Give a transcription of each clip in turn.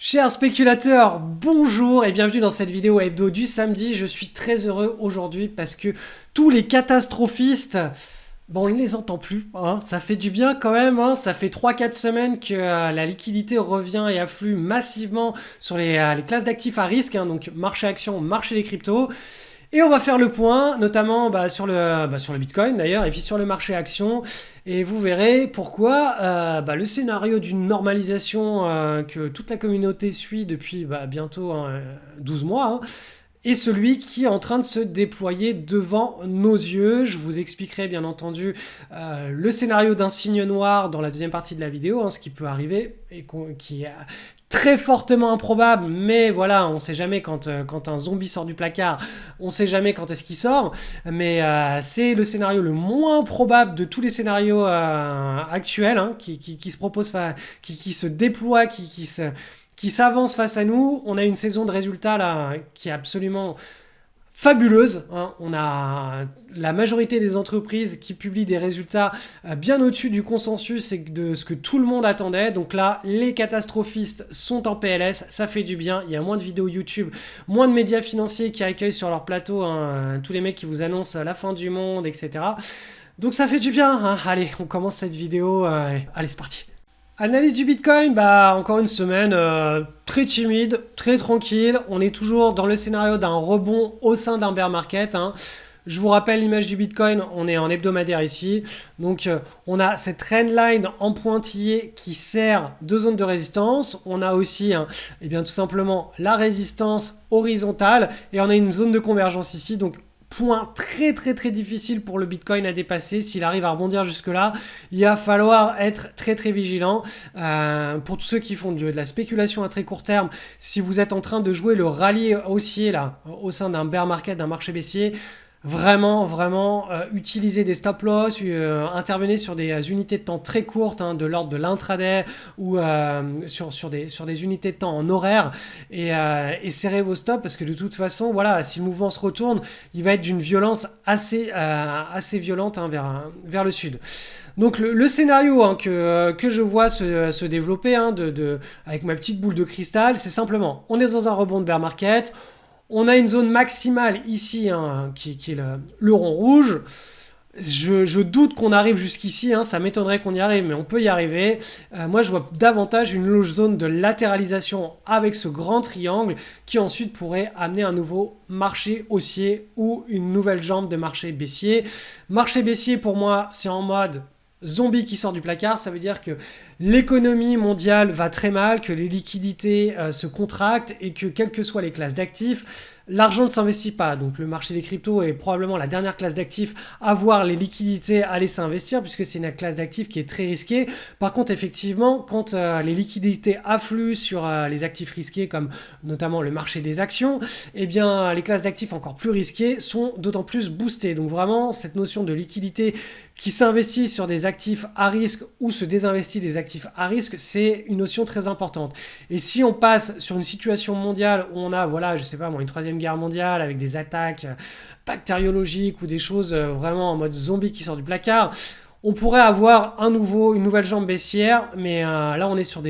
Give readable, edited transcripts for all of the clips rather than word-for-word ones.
Chers spéculateurs, bonjour et bienvenue dans cette vidéo hebdo du samedi. Je suis très heureux aujourd'hui parce que tous les catastrophistes, bon, on ne les entend plus, hein. Ça fait du bien quand même, hein. Ça fait 3 4 semaines que la liquidité revient et afflue massivement sur les classes d'actifs à risque, hein, donc marché action, marché des cryptos. Et on va faire le point, notamment sur le Bitcoin d'ailleurs, et puis sur le marché action. Et vous verrez pourquoi le scénario d'une normalisation que toute la communauté suit depuis bientôt 12 mois, hein, est celui qui est en train de se déployer devant nos yeux. Je vous expliquerai bien entendu le scénario d'un signe noir dans la deuxième partie de la vidéo, hein, ce qui peut arriver et qui est très fortement improbable, mais voilà, on sait jamais quand un zombie sort du placard, on sait jamais quand est-ce qu'il sort, mais c'est le scénario le moins probable de tous les scénarios actuels, hein, qui se proposent, qui se déploient, qui s'avance face à nous. On a une saison de résultats là qui est absolument fabuleuse, hein. On a la majorité des entreprises qui publient des résultats bien au-dessus du consensus et de ce que tout le monde attendait. Donc là, les catastrophistes sont en PLS, ça fait du bien. Il y a moins de vidéos YouTube, moins de médias financiers qui accueillent sur leur plateau, hein, tous les mecs qui vous annoncent la fin du monde, etc. Donc ça fait du bien, hein. Allez, on commence cette vidéo. Allez, c'est parti. Analyse du Bitcoin, encore une semaine très timide, très tranquille. On est toujours dans le scénario d'un rebond au sein d'un bear market, hein. Je vous rappelle l'image du Bitcoin, on est en hebdomadaire ici. Donc on a cette trendline en pointillé qui sert de zone de résistance. On a aussi tout simplement la résistance horizontale et on a une zone de convergence ici. Donc point très très très difficile pour le Bitcoin à dépasser. S'il arrive à rebondir jusque là, il va falloir être très très vigilant. Pour tous ceux qui font de la spéculation à très court terme, si vous êtes en train de jouer le rallye haussier là au sein d'un bear market, d'un marché baissier, vraiment utiliser des stop loss, intervenir sur des unités de temps très courtes, hein, de l'ordre de l'intraday ou sur des unités de temps en horaire, et serrez vos stops parce que de toute façon, voilà, si le mouvement se retourne, il va être d'une violence assez violente, hein, vers le sud. Donc le scénario, hein, que je vois se développer, hein, avec ma petite boule de cristal, c'est simplement, on est dans un rebond de bear market. On a une zone maximale ici, hein, qui est le rond rouge. Je doute qu'on arrive jusqu'ici, hein, ça m'étonnerait qu'on y arrive, mais on peut y arriver. Moi, je vois davantage une zone de latéralisation avec ce grand triangle qui ensuite pourrait amener un nouveau marché haussier ou une nouvelle jambe de marché baissier. Marché baissier, pour moi, c'est en mode zombie qui sort du placard. Ça veut dire que l'économie mondiale va très mal, que les liquidités se contractent et que quelles que soient les classes d'actifs, l'argent ne s'investit pas. Donc le marché des cryptos est probablement la dernière classe d'actifs à voir les liquidités aller s'investir puisque c'est une classe d'actifs qui est très risquée. Par contre, effectivement, quand les liquidités affluent sur les actifs risqués comme notamment le marché des actions, eh bien les classes d'actifs encore plus risquées sont d'autant plus boostées. Donc vraiment, cette notion de liquidité qui s'investit sur des actifs à risque ou se désinvestit des actifs à risque, c'est une notion très importante. Et si on passe sur une situation mondiale où on a, voilà, je sais pas moi, une troisième guerre mondiale avec des attaques bactériologiques ou des choses vraiment en mode zombie qui sort du placard, on pourrait avoir une nouvelle jambe baissière, mais là on est sur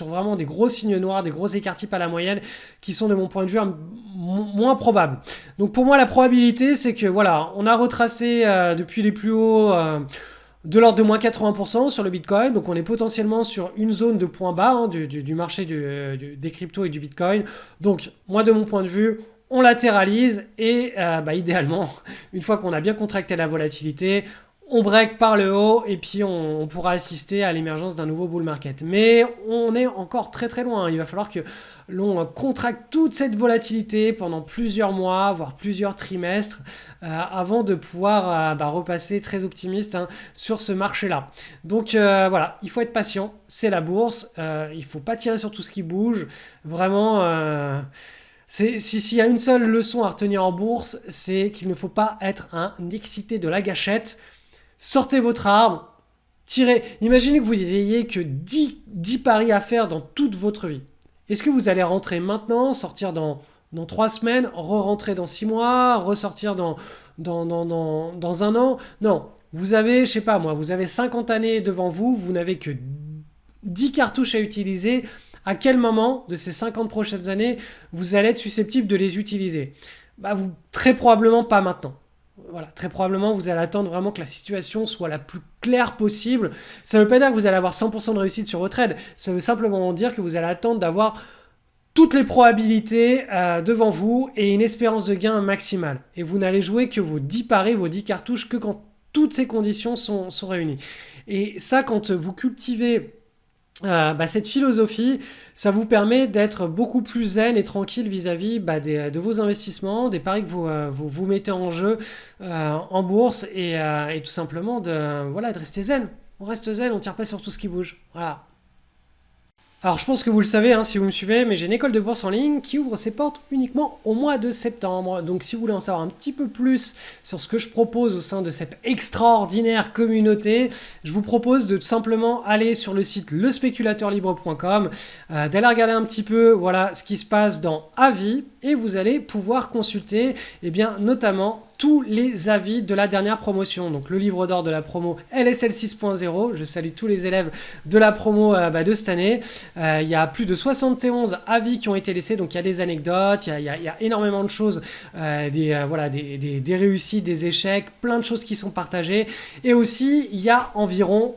vraiment des gros signes noirs, des gros écarts types à la moyenne qui sont de mon point de vue moins probables. Donc pour moi la probabilité c'est que voilà, on a retracé depuis les plus hauts de l'ordre de moins 80% sur le Bitcoin, donc on est potentiellement sur une zone de point bas, hein, du marché des cryptos et du Bitcoin. Donc moi de mon point de vue, on latéralise et idéalement, une fois qu'on a bien contracté la volatilité, on break par le haut et puis on pourra assister à l'émergence d'un nouveau bull market. Mais on est encore très très loin. Il va falloir que l'on contracte toute cette volatilité pendant plusieurs mois, voire plusieurs trimestres, avant de pouvoir repasser très optimiste, hein, sur ce marché-là. Donc voilà, il faut être patient, c'est la bourse, il ne faut pas tirer sur tout ce qui bouge. Vraiment... s'il y a une seule leçon à retenir en bourse, c'est qu'il ne faut pas être un excité de la gâchette. Sortez votre arme, tirez. Imaginez que vous ayez que 10 paris à faire dans toute votre vie. Est-ce que vous allez rentrer maintenant, sortir dans 3 semaines, re-rentrer dans 6 mois, ressortir dans un an? Non. Vous avez, je sais pas moi, vous avez 50 années devant vous, vous n'avez que 10 cartouches à utiliser. À quel moment de ces 50 prochaines années vous allez être susceptible de les utiliser? Très probablement pas maintenant. Voilà, très probablement vous allez attendre vraiment que la situation soit la plus claire possible. Ça ne veut pas dire que vous allez avoir 100% de réussite sur votre trade, ça veut simplement dire que vous allez attendre d'avoir toutes les probabilités devant vous et une espérance de gain maximale. Et vous n'allez jouer que vos 10 paris, vos 10 cartouches que quand toutes ces conditions sont réunies. Et ça, quand vous cultivez cette philosophie, ça vous permet d'être beaucoup plus zen et tranquille vis-à-vis de vos investissements, des paris que vous mettez en jeu en bourse et tout simplement de rester zen. On reste zen, on ne tire pas sur tout ce qui bouge. Voilà. Alors je pense que vous le savez si vous me suivez, mais j'ai une école de bourse en ligne qui ouvre ses portes uniquement au mois de septembre. Donc si vous voulez en savoir un petit peu plus sur ce que je propose au sein de cette extraordinaire communauté, je vous propose de tout simplement aller sur le site lespéculateurlibre.com, d'aller regarder un petit peu ce qui se passe dans Avis et vous allez pouvoir consulter notamment tous les avis de la dernière promotion. Donc le livre d'or de la promo LSL 6.0. Je salue tous les élèves de la promo de cette année. Il y a plus de 71 avis qui ont été laissés. Donc il y a des anecdotes, il y a énormément de choses, des réussites, des échecs, plein de choses qui sont partagées. Et aussi, il y a environ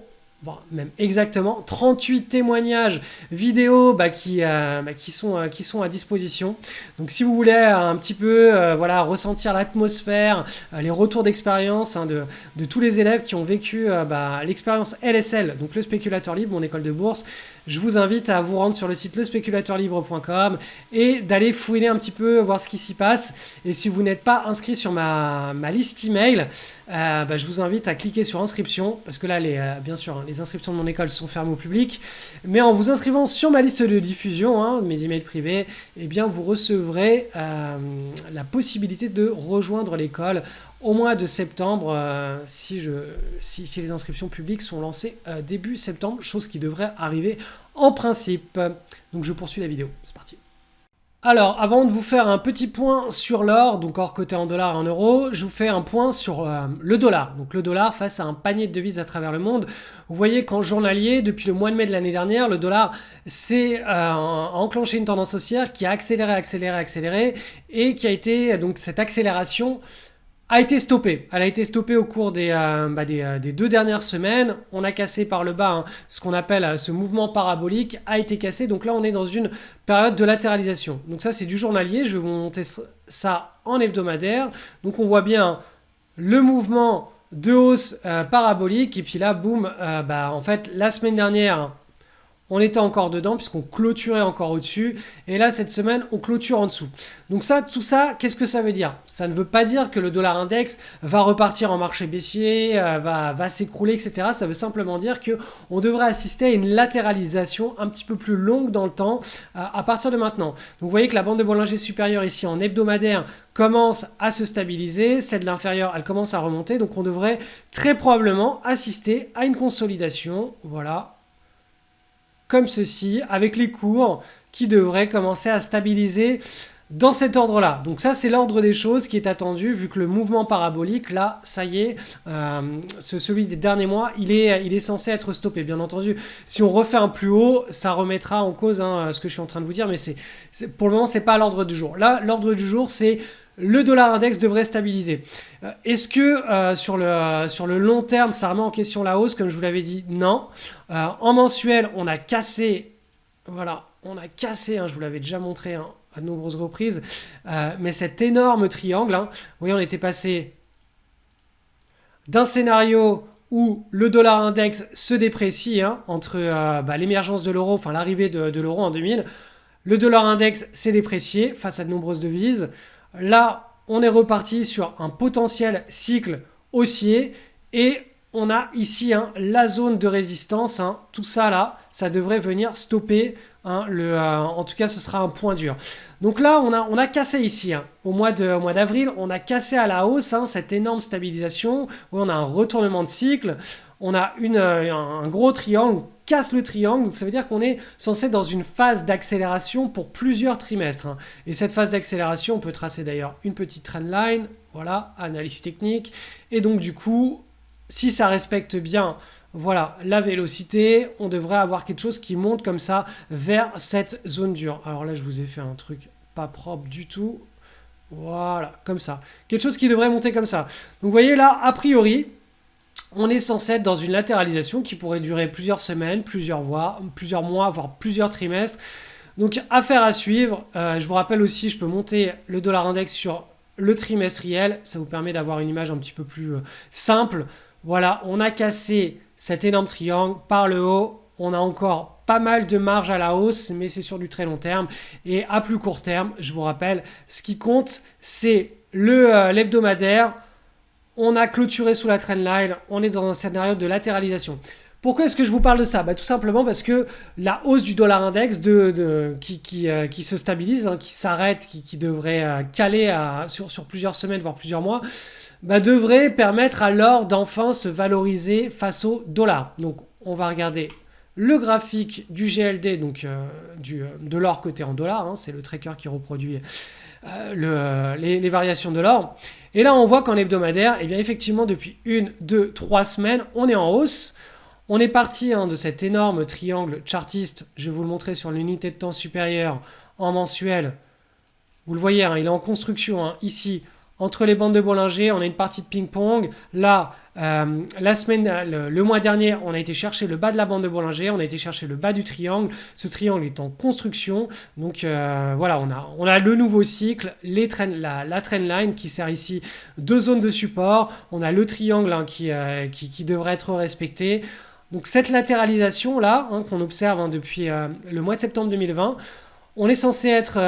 même exactement 38 témoignages vidéo qui sont à disposition. Donc si vous voulez un petit peu ressentir l'atmosphère, les retours d'expérience de tous les élèves qui ont vécu l'expérience LSL, donc le spéculateur libre, mon école de bourse, je vous invite à vous rendre sur le site lespéculateurlibre.com et d'aller fouiner un petit peu, voir ce qui s'y passe. Et si vous n'êtes pas inscrit sur ma liste email, je vous invite à cliquer sur inscription, parce que là, bien sûr, les inscriptions de mon école sont fermées au public. Mais en vous inscrivant sur ma liste de diffusion, mes emails privés, vous recevrez la possibilité de rejoindre l'école au mois de septembre, si les inscriptions publiques sont lancées début septembre, chose qui devrait arriver en principe. Donc je poursuis la vidéo, c'est parti. Alors, avant de vous faire un petit point sur l'or, donc or coté en dollars et en euros, je vous fais un point sur le dollar. Donc le dollar face à un panier de devises à travers le monde. Vous voyez qu'en journalier, depuis le mois de mai de l'année dernière, le dollar s'est enclenché une tendance haussière qui a accéléré et qui a été, donc cette accélération a été stoppée. Elle a été stoppée au cours des 2 dernières semaines. On a cassé par le bas ce qu'on appelle ce mouvement parabolique a été cassé. Donc là, on est dans une période de latéralisation. Donc ça, c'est du journalier. Je vais vous montrer ça en hebdomadaire. Donc on voit bien le mouvement de hausse parabolique. Et puis là, boum, en fait, la semaine dernière, on était encore dedans puisqu'on clôturait encore au-dessus. Et là, cette semaine, on clôture en dessous. Donc tout ça, qu'est-ce que ça veut dire? Ça ne veut pas dire que le dollar index va repartir en marché baissier, va s'écrouler, etc. Ça veut simplement dire qu'on devrait assister à une latéralisation un petit peu plus longue dans le temps à partir de maintenant. Donc vous voyez que la bande de Bollinger supérieure ici en hebdomadaire commence à se stabiliser. Celle de l'inférieur, elle commence à remonter. Donc on devrait très probablement assister à une consolidation. Voilà. Comme ceci, avec les cours qui devraient commencer à stabiliser dans cet ordre-là. Donc ça, c'est l'ordre des choses qui est attendu, vu que le mouvement parabolique, là, ça y est, celui des derniers mois, il est censé être stoppé. Bien entendu, si on refait un plus haut, ça remettra en cause ce que je suis en train de vous dire, mais pour le moment, c'est pas l'ordre du jour. Là, l'ordre du jour, c'est le dollar index devrait stabiliser. Est-ce que sur le long terme, ça remet en question la hausse? Comme je vous l'avais dit, non. En mensuel, on a cassé, je vous l'avais déjà montré à de nombreuses reprises, mais cet énorme triangle, vous voyez, on était passé d'un scénario où le dollar index se déprécie entre l'émergence de l'euro, enfin l'arrivée de l'euro en 2000, le dollar index s'est déprécié face à de nombreuses devises. Là, on est reparti sur un potentiel cycle haussier et on a ici la zone de résistance. Tout ça là, ça devrait venir stopper. En tout cas, ce sera un point dur. Donc là, on a cassé ici. Au mois d'avril, on a cassé à la hausse cette énorme stabilisation. Où on a un retournement de cycle. On a un gros triangle, casse le triangle, donc ça veut dire qu'on est censé être dans une phase d'accélération pour plusieurs trimestres. Et cette phase d'accélération, on peut tracer d'ailleurs une petite trendline, voilà, analyse technique. Et donc du coup, si ça respecte bien voilà, la vélocité, on devrait avoir quelque chose qui monte comme ça vers cette zone dure. Alors là, je vous ai fait un truc pas propre du tout. Voilà, comme ça. Quelque chose qui devrait monter comme ça. Donc vous voyez là, a priori, on est censé être dans une latéralisation qui pourrait durer plusieurs semaines, plusieurs mois, voire plusieurs trimestres. Donc affaire à suivre. Je vous rappelle aussi, je peux monter le dollar index sur le trimestriel. Ça vous permet d'avoir une image un petit peu plus simple. Voilà, on a cassé cet énorme triangle par le haut. On a encore pas mal de marge à la hausse, mais c'est sur du très long terme. Et à plus court terme, je vous rappelle, ce qui compte, c'est l'hebdomadaire. On a clôturé sous la trendline, on est dans un scénario de latéralisation. Pourquoi est-ce que je vous parle de ça? Tout simplement parce que la hausse du dollar index qui se stabilise, qui s'arrête, qui devrait caler sur plusieurs semaines, voire plusieurs mois, devrait permettre à l'or d'enfin se valoriser face au dollar. Donc on va regarder le graphique du GLD, donc de l'or coté en dollars, c'est le tracker qui reproduit les variations de l'or. Et là, on voit qu'en hebdomadaire, eh bien, effectivement, depuis 1, 2, 3 semaines, on est en hausse. On est parti de cet énorme triangle chartiste. Je vais vous le montrer sur l'unité de temps supérieure en mensuel. Vous le voyez, il est en construction ici. Entre les bandes de Bollinger, on a une partie de ping-pong. Là, le mois dernier, on a été chercher le bas de la bande de Bollinger, on a été chercher le bas du triangle. Ce triangle est en construction. Donc voilà, on a le nouveau cycle, la trendline qui sert ici de zone de support. On a le triangle qui devrait être respecté. Donc cette latéralisation là, qu'on observe depuis le mois de septembre 2020, on est censé être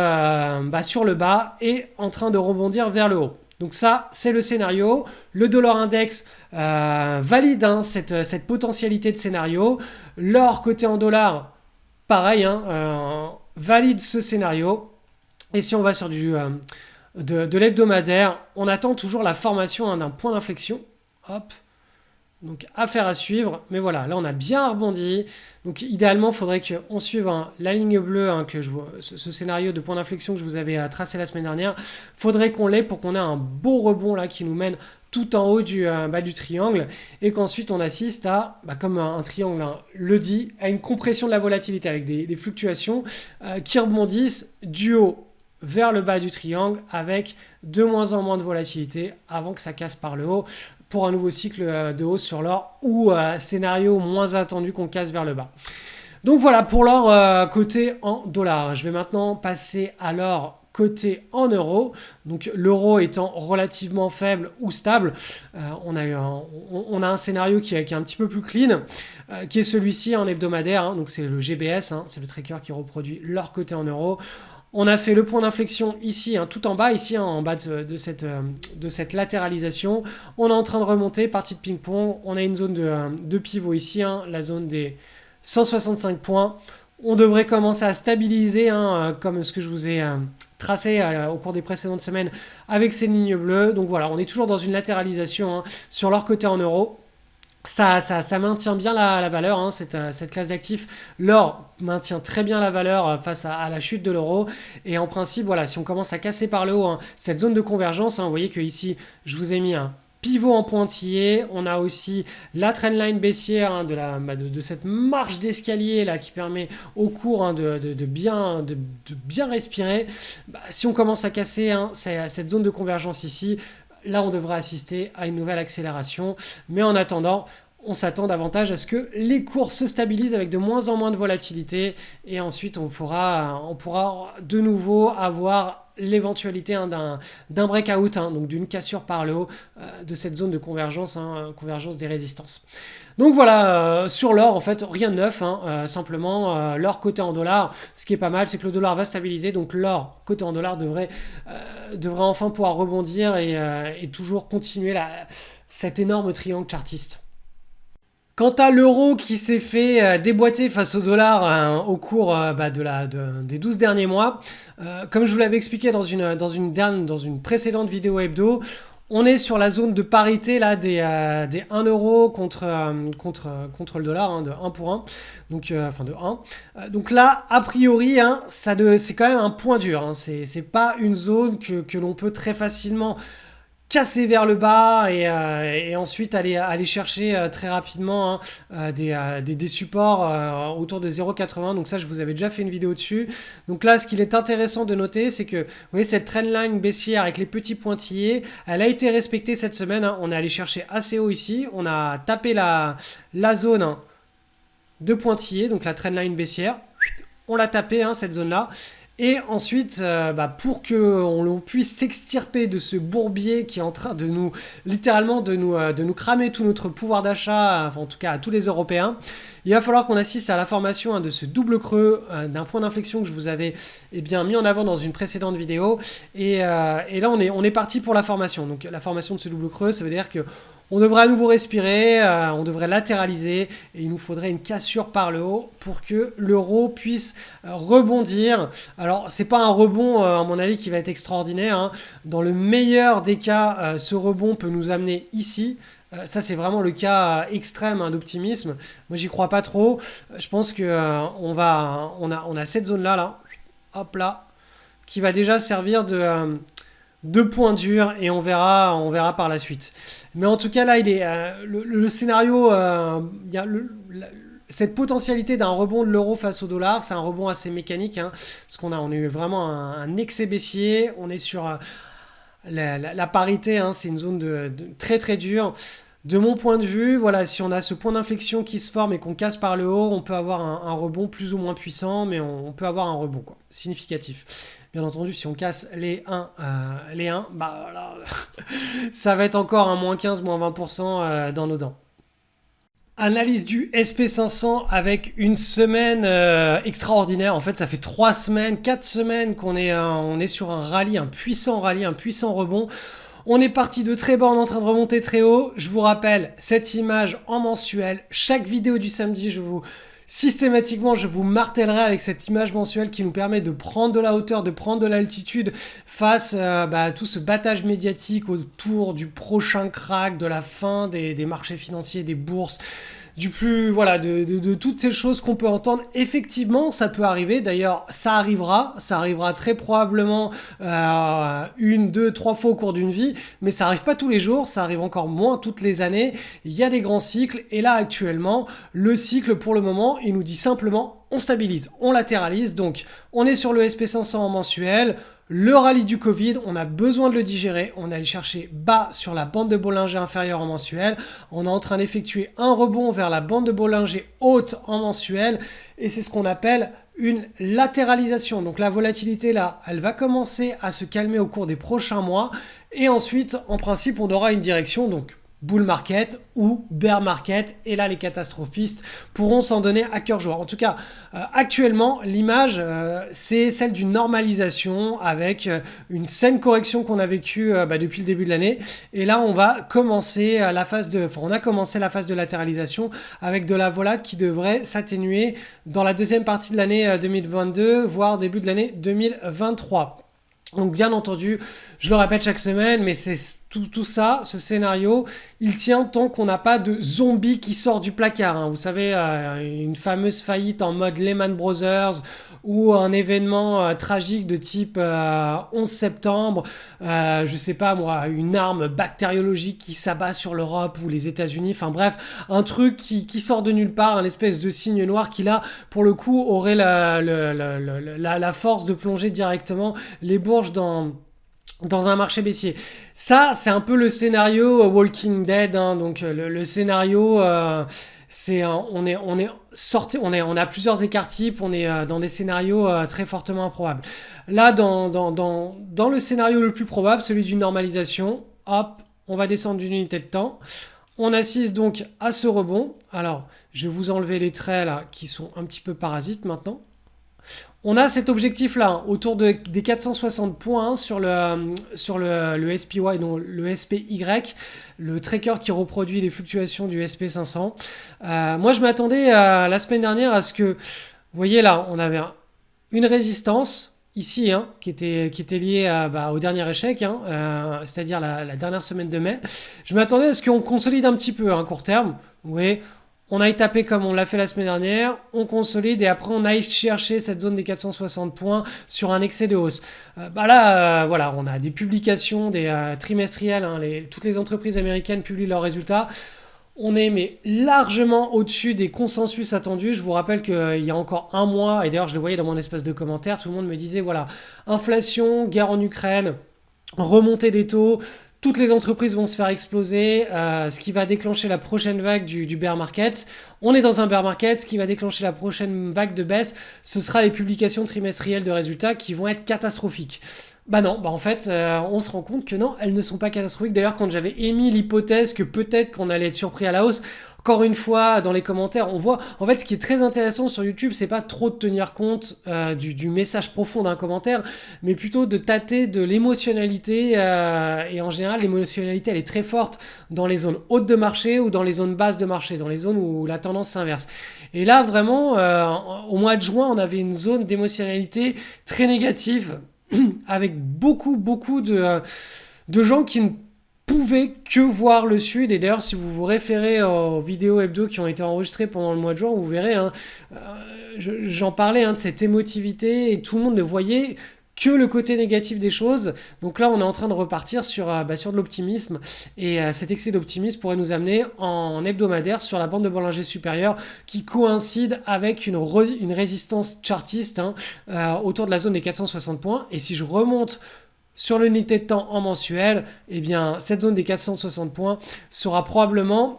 sur le bas et en train de rebondir vers le haut. Donc ça, c'est le scénario. Le dollar index valide cette potentialité de scénario. L'or coté en dollars, pareil, valide ce scénario. Et si on va sur de l'hebdomadaire, on attend toujours la formation d'un point d'inflexion. Hop. Donc affaire à suivre, mais voilà, là on a bien rebondi. Donc idéalement, il faudrait qu'on suive la ligne bleue, ce scénario de point d'inflexion que je vous avais tracé la semaine dernière. Il faudrait qu'on l'ait pour qu'on ait un beau rebond là qui nous mène tout en haut du triangle et qu'ensuite on assiste à, comme un triangle le dit, à une compression de la volatilité avec des fluctuations qui rebondissent du haut vers le bas du triangle avec de moins en moins de volatilité avant que ça casse par le haut pour un nouveau cycle de hausse sur l'or ou scénario moins attendu qu'on casse vers le bas. Donc voilà pour l'or coté en dollars. Je vais maintenant passer à l'or coté en euros. Donc l'euro étant relativement faible ou stable, on a un scénario qui est un petit peu plus clean, qui est celui-ci en hebdomadaire. Donc c'est le GBS, c'est le tracker qui reproduit l'or coté en euros. On a fait le point d'inflexion ici, tout en bas, ici en bas de cette latéralisation. On est en train de remonter, partie de ping-pong. On a une zone de pivot ici, la zone des 165 points. On devrait commencer à stabiliser, comme ce que je vous ai tracé au cours des précédentes semaines avec ces lignes bleues. Donc voilà, on est toujours dans une latéralisation sur leur côté en euros. Ça maintient bien la valeur, cette classe d'actifs. L'or maintient très bien la valeur face à la chute de l'euro. Et en principe, voilà, si on commence à casser par le haut cette zone de convergence, vous voyez que ici, je vous ai mis un pivot en pointillé. On a aussi la trendline baissière de cette marche d'escalier là qui permet au cours de bien respirer. Si on commence à casser cette zone de convergence ici, là, on devrait assister à une nouvelle accélération. Mais en attendant, on s'attend davantage à ce que les cours se stabilisent avec de moins en moins de volatilité. Et ensuite, on pourra de nouveau avoir l'éventualité d'un breakout, donc d'une cassure par le haut de cette zone de convergence, convergence des résistances. Donc voilà, sur l'or, en fait, rien de neuf, simplement l'or coté en dollars. Ce qui est pas mal, c'est que le dollar va stabiliser, donc l'or coté en dollars devrait enfin pouvoir rebondir et toujours continuer cet énorme triangle chartiste. Quant à l'euro qui s'est fait déboîter face au dollar au cours des 12 derniers mois, comme je vous l'avais expliqué dans une précédente vidéo hebdo, on est sur la zone de parité là, des 1 euro contre le dollar, de 1 pour 1, donc, de 1. Donc là, a priori, c'est quand même un point dur. C'est pas une zone que l'on peut très facilement casser vers le bas et ensuite aller chercher très rapidement, hein, des supports autour de 0,80. Donc ça, je vous avais déjà fait une vidéo dessus. Donc là, ce qu'il est intéressant de noter, c'est que vous voyez cette trendline baissière avec les petits pointillés, elle a été respectée cette semaine, hein. On est allé chercher assez haut ici. On a tapé la zone, hein, de pointillés, donc la trendline baissière. On l'a tapé, hein, cette zone-là. Et ensuite, pour qu'on puisse s'extirper de ce bourbier qui est en train de nous, littéralement, de nous cramer tout notre pouvoir d'achat, enfin, en tout cas à tous les Européens, il va falloir qu'on assiste à la formation, hein, de ce double creux, d'un point d'inflexion que je vous avais mis en avant dans une précédente vidéo. Et là, on est parti pour la formation. Donc la formation de ce double creux, ça veut dire que on devrait à nouveau respirer, on devrait latéraliser et il nous faudrait une cassure par le haut pour que l'euro puisse rebondir. Alors, c'est pas un rebond, à mon avis, qui va être extraordinaire, hein. Dans le meilleur des cas, ce rebond peut nous amener ici. Ça, c'est vraiment le cas extrême, hein, d'optimisme. Moi, j'y crois pas trop. Je pense que on a cette zone-là, là, hop là, qui va déjà servir de point dur et on verra par la suite. Mais en tout cas, là, il est le scénario, il y a cette potentialité d'un rebond de l'euro face au dollar, c'est un rebond assez mécanique, hein, parce qu'on a eu vraiment un excès baissier. On est sur la parité, hein, c'est une zone de très très dure. De mon point de vue, voilà, si on a ce point d'inflexion qui se forme et qu'on casse par le haut, on peut avoir un rebond plus ou moins puissant, mais on peut avoir un rebond, quoi, significatif. Bien entendu, si on casse les 1, bah là, ça va être encore un moins 15, moins 20% dans nos dents. Analyse du SP500 avec une semaine extraordinaire. En fait, ça fait 3 semaines, 4 semaines qu'on est, on est sur un rallye, un puissant rebond. On est parti de très bas, on est en train de remonter très haut. Je vous rappelle cette image en mensuel. Chaque vidéo du samedi, systématiquement, je vous martellerai avec cette image mensuelle qui nous permet de prendre de la hauteur, de prendre de l'altitude face à tout ce battage médiatique autour du prochain crack, de la fin des marchés financiers, des bourses, de toutes ces choses qu'on peut entendre. Effectivement, ça peut arriver. D'ailleurs, ça arrivera très probablement 1, 2, 3 fois au cours d'une vie, mais ça arrive pas tous les jours, ça arrive encore moins toutes les années. Il y a des grands cycles, et là actuellement, le cycle pour le moment, il nous dit simplement on stabilise, on latéralise. Donc on est sur le SP500 en mensuel. Le rallye du Covid, on a besoin de le digérer. On est allé chercher bas sur la bande de Bollinger inférieure en mensuel. On est en train d'effectuer un rebond vers la bande de Bollinger haute en mensuel. Et c'est ce qu'on appelle une latéralisation. Donc la volatilité là, elle va commencer à se calmer au cours des prochains mois. Et ensuite, en principe, on aura une direction. Donc bull market ou bear market, et là les catastrophistes pourront s'en donner à cœur joie. En tout cas, actuellement, l'image, c'est celle d'une normalisation avec une saine correction qu'on a vécue depuis le début de l'année, et là on va commencer on a commencé la phase de latéralisation avec de la volate qui devrait s'atténuer dans la deuxième partie de l'année 2022, voire début de l'année 2023. Donc bien entendu, je le répète chaque semaine, mais c'est tout ça, ce scénario, il tient tant qu'on n'a pas de zombie qui sort du placard, hein. Vous savez, une fameuse faillite en mode Lehman Brothers ou un événement tragique de type 11 septembre, je sais pas moi, une arme bactériologique qui s'abat sur l'Europe ou les États-Unis, enfin bref, un truc qui sort de nulle part, un espèce de signe noir qui là, pour le coup, aurait la force de plonger directement les bourses dans un marché baissier. Ça, c'est un peu le scénario Walking Dead, hein. Donc le scénario, on a plusieurs écarts types, on est dans des scénarios très fortement improbables. Là, dans le scénario le plus probable, celui d'une normalisation, hop, on va descendre d'une unité de temps. On assiste donc à ce rebond. Alors, je vais vous enlever les traits là qui sont un petit peu parasites maintenant. On a cet objectif-là, hein, autour des 460 points, hein, sur le SPY, donc le SPY, le tracker qui reproduit les fluctuations du SP500. Moi, je m'attendais la semaine dernière à ce que, vous voyez là, on avait une résistance ici, hein, qui était liée au dernier échec, hein, c'est-à-dire la dernière semaine de mai. Je m'attendais à ce qu'on consolide un petit peu à court terme. Oui, On aille taper comme on l'a fait la semaine dernière, on consolide et après on aille chercher cette zone des 460 points sur un excès de hausse. Voilà, on a des publications, des trimestrielles, hein, toutes les entreprises américaines publient leurs résultats. On est mais largement au-dessus des consensus attendus. Je vous rappelle qu'il y a encore un mois, et d'ailleurs je le voyais dans mon espace de commentaires, tout le monde me disait voilà, inflation, guerre en Ukraine, remontée des taux, toutes les entreprises vont se faire exploser, ce qui va déclencher la prochaine vague du bear market. On est dans un bear market, ce qui va déclencher la prochaine vague de baisse, ce sera les publications trimestrielles de résultats qui vont être catastrophiques. Bah non, en fait, on se rend compte que non, elles ne sont pas catastrophiques. D'ailleurs, quand j'avais émis l'hypothèse que peut-être qu'on allait être surpris à la hausse, encore une fois, dans les commentaires, on voit, en fait, ce qui est très intéressant sur YouTube, c'est pas trop de tenir compte du message profond d'un commentaire, mais plutôt de tâter de l'émotionnalité. Et en général, l'émotionnalité, elle est très forte dans les zones hautes de marché ou dans les zones basses de marché, dans les zones où la tendance s'inverse. Et là, vraiment, au mois de juin, on avait une zone d'émotionnalité très négative, avec beaucoup de gens qui ne pouvaient que voir le Sud. Et d'ailleurs, si vous vous référez aux vidéos hebdo qui ont été enregistrées pendant le mois de juin, vous verrez, hein, j'en parlais de cette émotivité et tout le monde ne voyait que le côté négatif des choses. Donc là, on est en train de repartir sur de l'optimisme. Et cet excès d'optimisme pourrait nous amener en hebdomadaire sur la bande de Bollinger supérieure qui coïncide avec une résistance chartiste autour de la zone des 460 points. Et si je remonte sur l'unité de temps en mensuel, eh bien, cette zone des 460 points sera probablement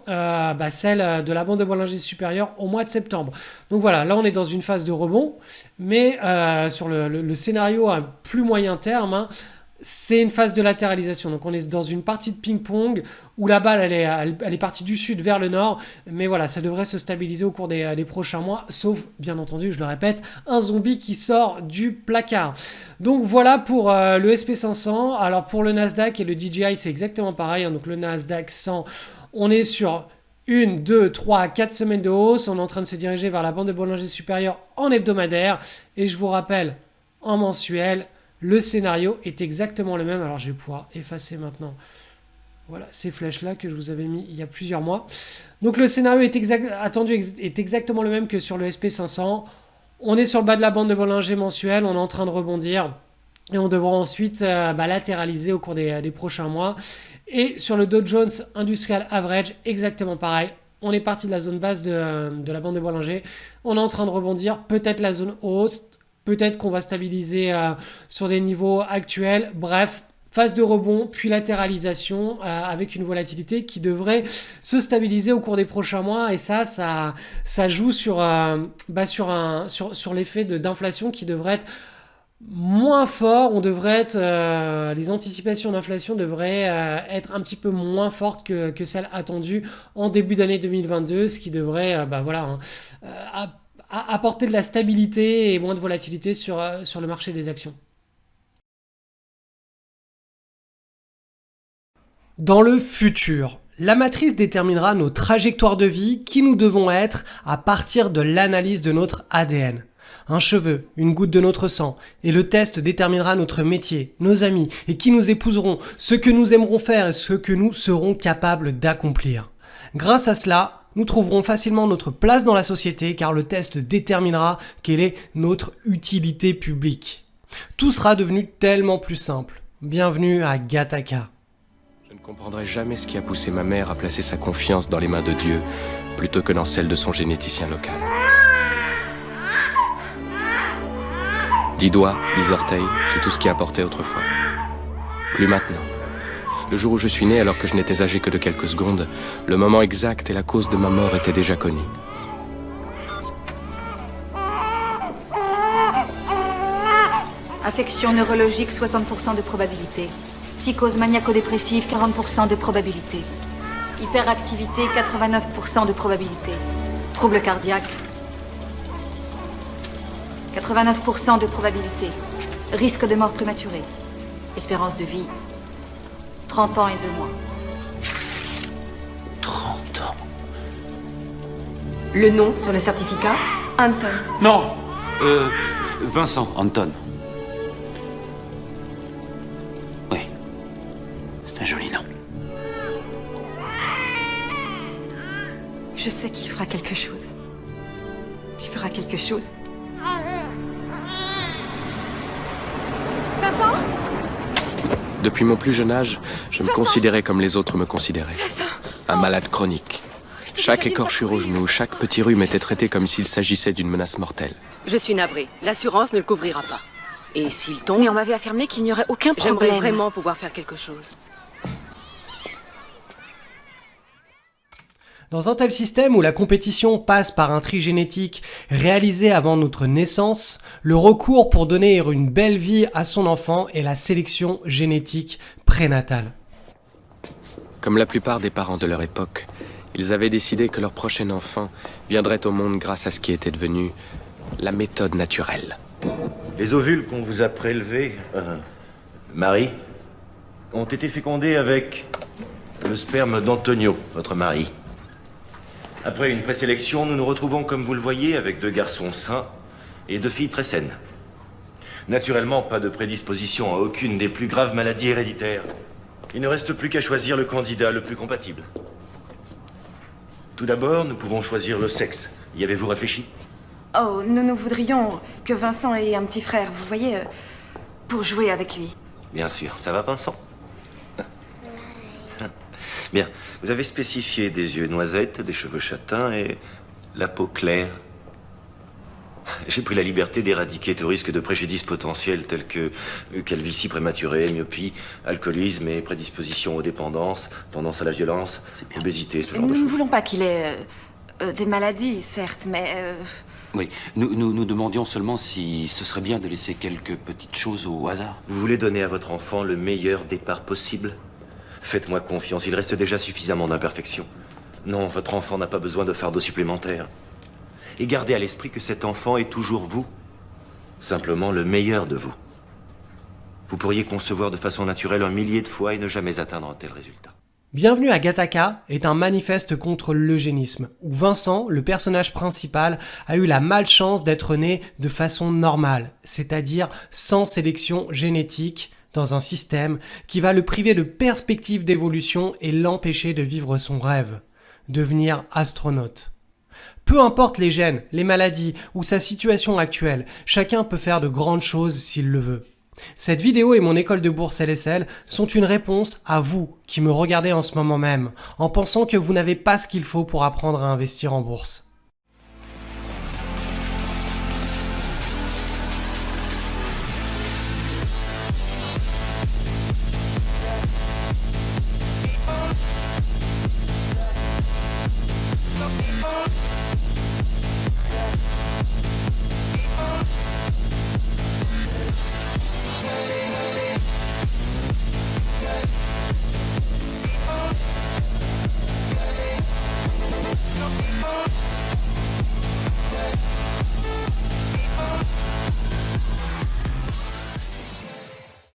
celle de la bande de Bollinger supérieure au mois de septembre. Donc voilà, là on est dans une phase de rebond, mais sur le scénario à plus moyen terme, c'est une phase de latéralisation. Donc on est dans une partie de ping-pong où la balle elle est partie du sud vers le nord. Mais voilà, ça devrait se stabiliser au cours des prochains mois. Sauf, bien entendu, je le répète, un zombie qui sort du placard. Donc voilà pour le SP500. Alors pour le Nasdaq et le DJI, c'est exactement pareil. Donc le Nasdaq 100, on est sur 1, 2, 3, 4 semaines de hausse. On est en train de se diriger vers la bande de Bollinger supérieure en hebdomadaire. Et je vous rappelle, en mensuel, le scénario est exactement le même. Alors je vais pouvoir effacer maintenant voilà, ces flèches-là que je vous avais mis il y a plusieurs mois. Donc le scénario est exactement le même que sur le SP500. On est sur le bas de la bande de Bollinger mensuelle, on est en train de rebondir. Et on devra ensuite latéraliser au cours des prochains mois. Et sur le Dow Jones Industrial Average, exactement pareil. On est parti de la zone basse de la bande de Bollinger. On est en train de rebondir, peut-être la zone haute. Peut-être qu'on va stabiliser sur des niveaux actuels. Bref, phase de rebond, puis latéralisation avec une volatilité qui devrait se stabiliser au cours des prochains mois. Et ça joue sur l'effet d'inflation qui devrait être moins fort. Les anticipations d'inflation devraient être un petit peu moins fortes que celles attendues en début d'année 2022, ce qui devrait apporter de la stabilité et moins de volatilité sur le marché des actions. Dans le futur, la matrice déterminera nos trajectoires de vie qui nous devons être à partir de l'analyse de notre ADN. Un cheveu, une goutte de notre sang, et le test déterminera notre métier, nos amis, et qui nous épouserons, ce que nous aimerons faire et ce que nous serons capables d'accomplir. Grâce à cela, nous trouverons facilement notre place dans la société car le test déterminera quelle est notre utilité publique. Tout sera devenu tellement plus simple. Bienvenue à Gattaca. Je ne comprendrai jamais ce qui a poussé ma mère à placer sa confiance dans les mains de Dieu plutôt que dans celles de son généticien local. 10 doigts, 10 orteils, c'est tout ce qui importait autrefois. Plus maintenant. Le jour où je suis né, alors que je n'étais âgé que de quelques secondes, le moment exact et la cause de ma mort étaient déjà connus. Affection neurologique, 60% de probabilité. Psychose maniaco-dépressive, 40% de probabilité. Hyperactivité, 89% de probabilité. Trouble cardiaque, 89% de probabilité. Risque de mort prématurée. Espérance de vie, 30 ans et 2 mois. 30 ans. Le nom sur le certificat? Anton. Non Vincent Anton. Oui. C'est un joli nom. Je sais qu'il fera quelque chose. Tu feras quelque chose. Vincent ? Depuis mon plus jeune âge, je me considérais comme les autres me considéraient. Un malade chronique. Chaque écorchure au genou, chaque petit rhume était traité comme s'il s'agissait d'une menace mortelle. Je suis navrée. L'assurance ne le couvrira pas. Et s'il tombe... Mais on m'avait affirmé qu'il n'y aurait aucun problème. J'aimerais vraiment pouvoir faire quelque chose. Dans un tel système où la compétition passe par un tri génétique réalisé avant notre naissance, le recours pour donner une belle vie à son enfant est la sélection génétique prénatale. Comme la plupart des parents de leur époque, ils avaient décidé que leur prochain enfant viendrait au monde grâce à ce qui était devenu la méthode naturelle. Les ovules qu'on vous a prélevés, Marie, ont été fécondés avec le sperme d'Antonio, votre mari. Après une présélection, nous nous retrouvons, comme vous le voyez, avec 2 garçons sains et 2 filles très saines. Naturellement, pas de prédisposition à aucune des plus graves maladies héréditaires. Il ne reste plus qu'à choisir le candidat le plus compatible. Tout d'abord, nous pouvons choisir le sexe. Y avez-vous réfléchi? Oh, nous voudrions que Vincent ait un petit frère, vous voyez, pour jouer avec lui. Bien sûr. Ça va, Vincent? Bien. Vous avez spécifié des yeux noisettes, des cheveux châtains et la peau claire. J'ai pris la liberté d'éradiquer tout risque de préjudice potentiel tels que calvitie prématurée, myopie, alcoolisme et prédisposition aux dépendances, tendance à la violence, obésité, ce genre de Nous ne choses. voulons pas qu'il ait des maladies, certes, mais... Oui, nous demandions seulement si ce serait bien de laisser quelques petites choses au hasard. Vous voulez donner à votre enfant le meilleur départ possible? Faites-moi confiance, il reste déjà suffisamment d'imperfections. Non, votre enfant n'a pas besoin de fardeau supplémentaire. Et gardez à l'esprit que cet enfant est toujours vous. Simplement le meilleur de vous. Vous pourriez concevoir de façon naturelle 1 millier de fois et ne jamais atteindre un tel résultat. Bienvenue à Gattaca est un manifeste contre l'eugénisme, où Vincent, le personnage principal, a eu la malchance d'être né de façon normale, c'est-à-dire sans sélection génétique, dans un système qui va le priver de perspectives d'évolution et l'empêcher de vivre son rêve, devenir astronaute. Peu importe les gènes, les maladies ou sa situation actuelle, chacun peut faire de grandes choses s'il le veut. Cette vidéo et mon école de bourse LSL sont une réponse à vous qui me regardez en ce moment même, en pensant que vous n'avez pas ce qu'il faut pour apprendre à investir en bourse.